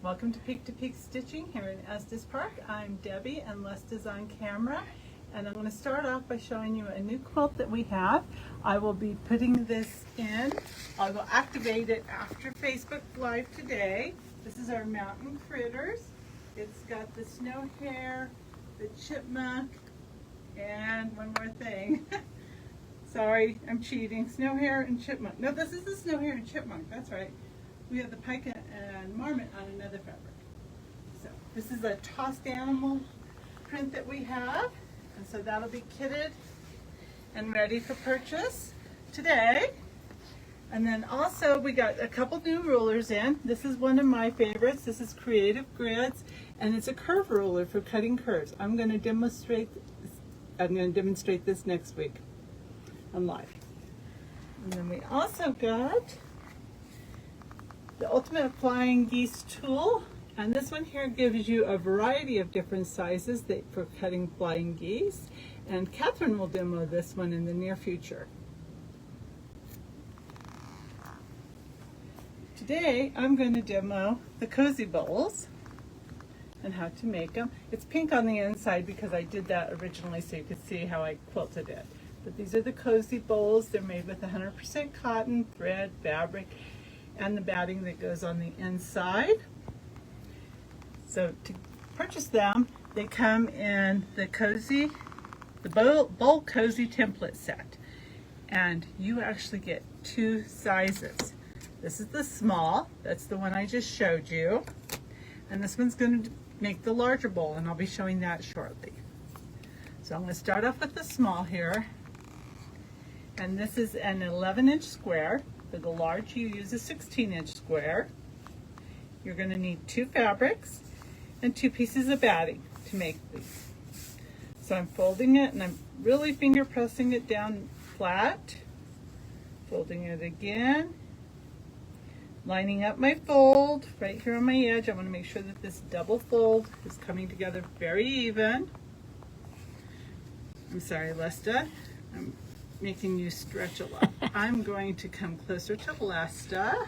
Welcome to Peak Stitching here in Estes Park. I'm Debbie and Lester's on camera, and I'm going to start off by showing you a new quilt that we have. I will be putting this in. I will activate it after Facebook Live today. This is our Mountain Critters. It's got the snow hare, the chipmunk, and one more thing. Sorry, I'm cheating. Snow hare and chipmunk. No, this is the snow hare and chipmunk. That's right. We have the pike and marmot on another fabric. So this is a tossed animal print that we have, and so that'll be kitted and ready for purchase today. And then also we got a couple new rulers in. This is one of my favorites. This is Creative Grids, and it's a curve ruler for cutting curves. I'm going to demonstrate this next week on live. And then we also got the Ultimate Flying Geese tool, and this one here gives you a variety of different sizes for cutting flying geese, and Catherine will demo this one in the near future. Today I'm going to demo the cozy bowls and how to make them. It's pink on the inside because I did that originally so you could see how I quilted it. But these are the cozy bowls. They're made with 100% cotton, thread, fabric, and the batting that goes on the inside. So to purchase them, they come in the bowl cozy template set, and you actually get two sizes. This is the small, that's the one I just showed you, and this one's going to make the larger bowl, and I'll be showing that shortly. So I'm going to start off with the small here, and this is an 11-inch square. For the large, you use a 16-inch square. You're going to need two fabrics and two pieces of batting to make these. So I'm folding it, and I'm really finger pressing it down flat, folding it again, lining up my fold right here on my edge. I want to make sure that this double fold is coming together very even. I'm sorry, Lesta. I'm making you stretch a lot. I'm going to come closer to Lesta.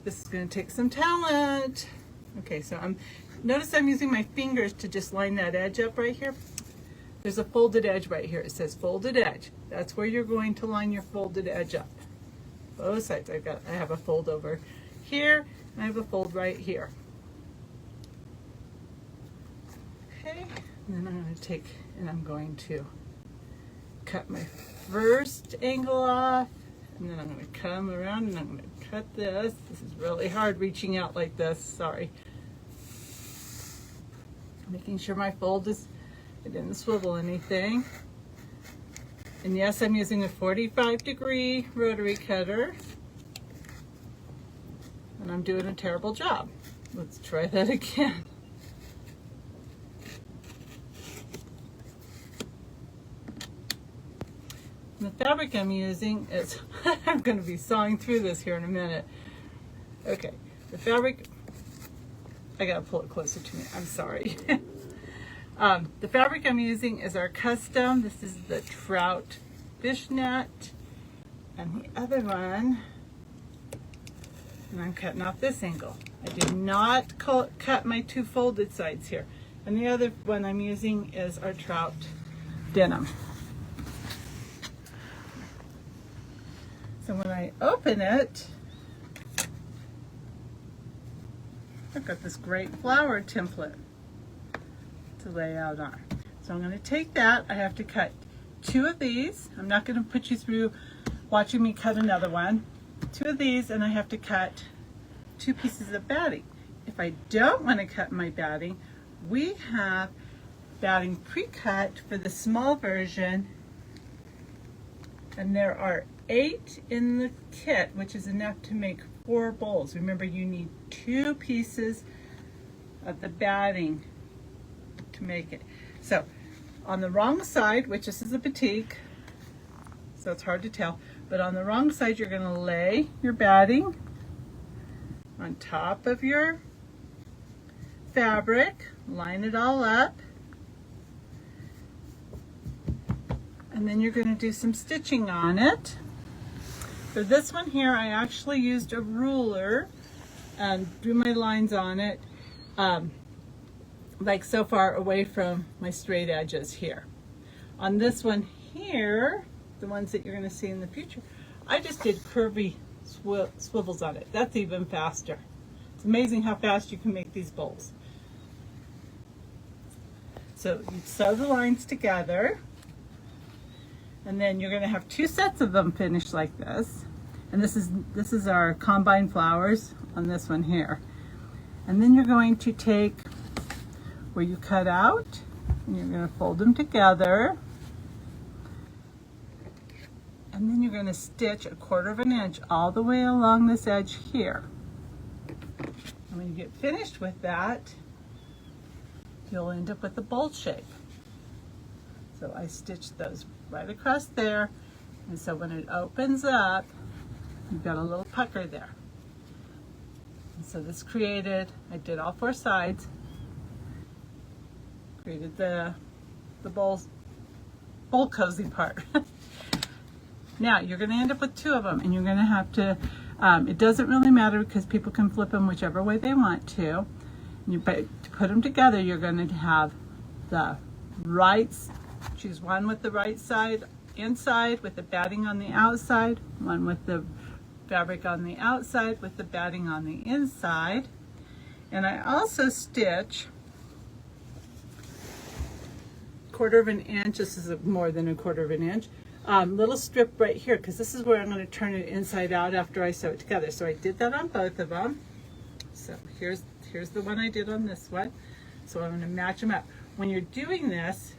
This is going to take some talent. Okay, so notice I'm using my fingers to just line that edge up right here. There's a folded edge right here. It says folded edge. That's where you're going to line your folded edge up. Both sides. I have a fold over here, and I have a fold right here. Okay, and then I'm going to take, and I'm going to cut my first angle off, and then I'm going to come around and I'm going to cut this. This is really hard reaching out like this, sorry. Making sure my fold it didn't swivel anything. And yes, I'm using a 45-degree rotary cutter, and I'm doing a terrible job. Let's try that again. The fabric I'm using is, I'm going to be sawing through this here in a minute. Okay, the fabric, I got to pull it closer to me, I'm sorry. The fabric I'm using is our custom. This is the trout fishnet, and the other one, and I'm cutting off this angle. I did not cut my two folded sides here. And the other one I'm using is our trout denim. So when I open it, I've got this great flower template to lay out on. So I'm going to take that. I have to cut two of these. I'm not going to put you through watching me cut another one. Two of these, and I have to cut two pieces of batting. If I don't want to cut my batting, we have batting pre-cut for the small version, and there are 8 in the kit, which is enough to make 4 bowls. Remember, you need 2 pieces of the batting to make it. So on the wrong side, which this is a batik, so it's hard to tell, but on the wrong side you're going to lay your batting on top of your fabric, line it all up, and then you're going to do some stitching on it. For this one here, I actually used a ruler and drew my lines on it, like so far away from my straight edges here. On this one here, the ones that you're going to see in the future, I just did curvy swivels on it. That's even faster. It's amazing how fast you can make these bowls. So you sew the lines together, and then you're going to have 2 sets of them finished like this. And this is our combined flowers on this one here. And then you're going to take where you cut out, and you're going to fold them together. And then you're going to stitch 1/4 of an inch all the way along this edge here. And when you get finished with that, you'll end up with a bowl shape. So I stitched those right across there, and so when it opens up, you've got a little pucker there. And so this created, I did all 4 sides, created the bowl cozy part. Now you're going to end up with 2 of them, and you're going to have to, it doesn't really matter because people can flip them whichever way they want to. But to put them together, you're going to have the choose one with the right side inside with the batting on the outside, one with the fabric on the outside with the batting on the inside. And I also stitch 1/4 of an inch, this is more than 1/4 of an inch, little strip right here, because this is where I'm going to turn it inside out after I sew it together. So I did that on both of them. So here's the one I did on this one. So I'm going to match them up. When you're doing this,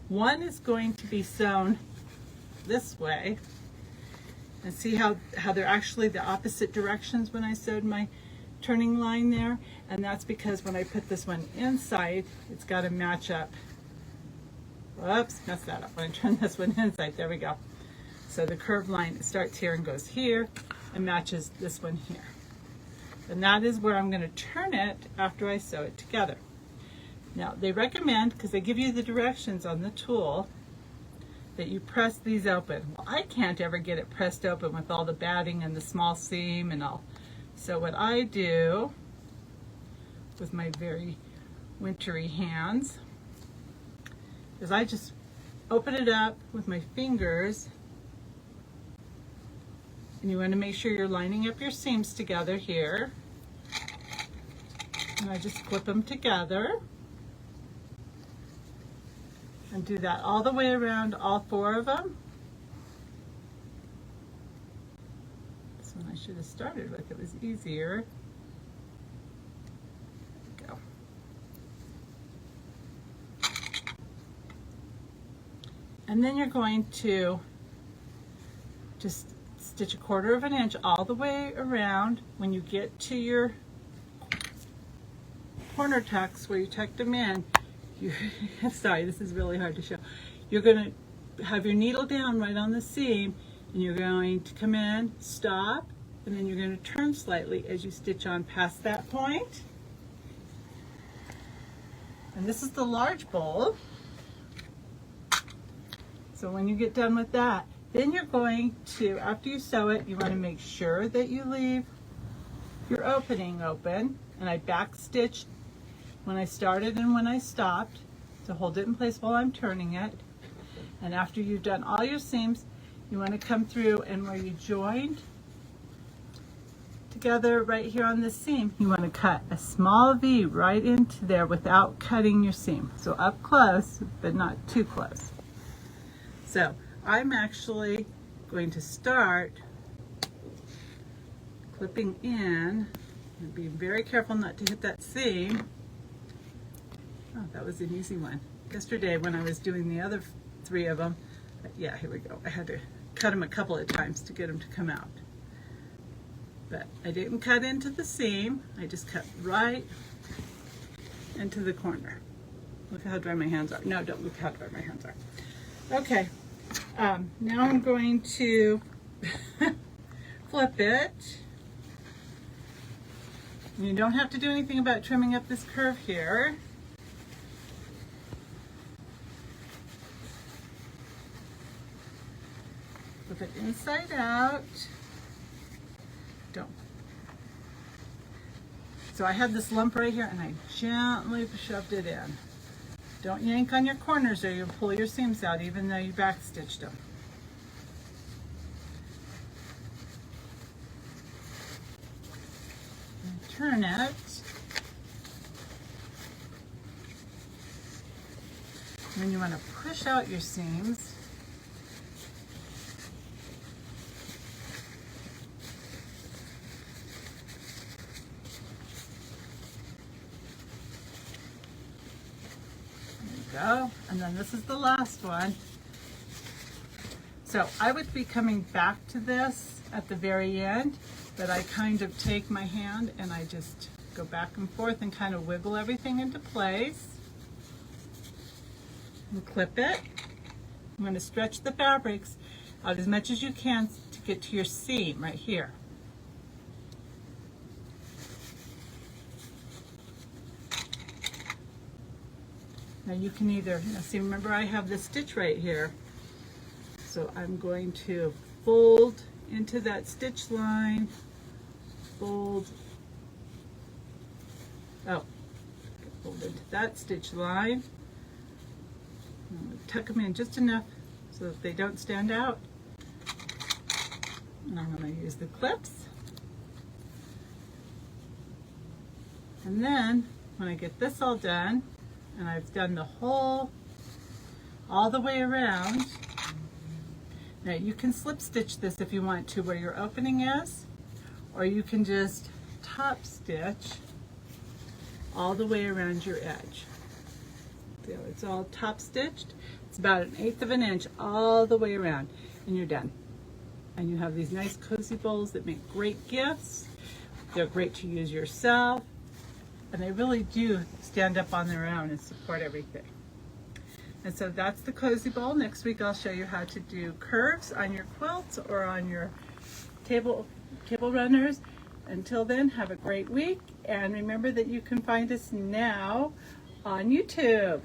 one is going to be sewn this way, and see how they're actually the opposite directions when I sewed my turning line there. And that's because when I put this one inside, it's got to match up. Whoops, messed that up. When I turn this one inside, there we go. So the curved line starts here and goes here and matches this one here. And that is where I'm going to turn it after I sew it together. Now they recommend, because they give you the directions on the tool, that you press these open. Well, I can't ever get it pressed open with all the batting and the small seam and all. So what I do with my very wintry hands is I just open it up with my fingers, and you want to make sure you're lining up your seams together here. And I just clip them together and do that all the way around all 4 of them. This one I should have started with, it was easier. There we go. And then you're going to just stitch 1/4 of an inch all the way around. When you get to your corner tucks where you tucked them in, sorry, this is really hard to show. You're going to have your needle down right on the seam, and you're going to come in, stop, and then you're going to turn slightly as you stitch on past that point. And this is the large bowl. So when you get done with that, then you're going to, after you sew it, you want to make sure that you leave your opening open. And I back stitched when I started and when I stopped to hold it in place while I'm turning it. And after you've done all your seams, you want to come through, and where you joined together right here on this seam, you want to cut a small V right into there without cutting your seam. So up close, but not too close. So I'm actually going to start clipping in and be very careful not to hit that seam. Oh, that was an easy one. Yesterday when I was doing the other 3 of them, yeah, here we go. I had to cut them a couple of times to get them to come out. But I didn't cut into the seam. I just cut right into the corner. Look how dry my hands are. No, don't look how dry my hands are. Okay, now I'm going to flip it. You don't have to do anything about trimming up this curve here. Flip it inside out. Don't So I had this lump right here and I gently shoved it in. Don't yank on your corners or you'll pull your seams out even though you back stitched them. And turn it. And then you want to push out your seams. Go. And then this is the last one. So I would be coming back to this at the very end, but I kind of take my hand and I just go back and forth and kind of wiggle everything into place and clip it. I'm going to stretch the fabrics out as much as you can to get to your seam right here. Now you can either, see, remember I have this stitch right here. So I'm going to fold into that stitch line, fold into that stitch line. I'm going to tuck them in just enough so that they don't stand out. And I'm going to use the clips. And then when I get this all done, and I've done the whole, all the way around. Now you can slip stitch this if you want to where your opening is, or you can just top stitch all the way around your edge. So it's all top stitched. It's about 1/8 of an inch all the way around, and you're done. And you have these nice cozy bowls that make great gifts. They're great to use yourself. And they really do stand up on their own and support everything. And so that's the cozy bowl. Next week I'll show you how to do curves on your quilts or on your table runners. Until then, have a great week. And remember that you can find us now on YouTube.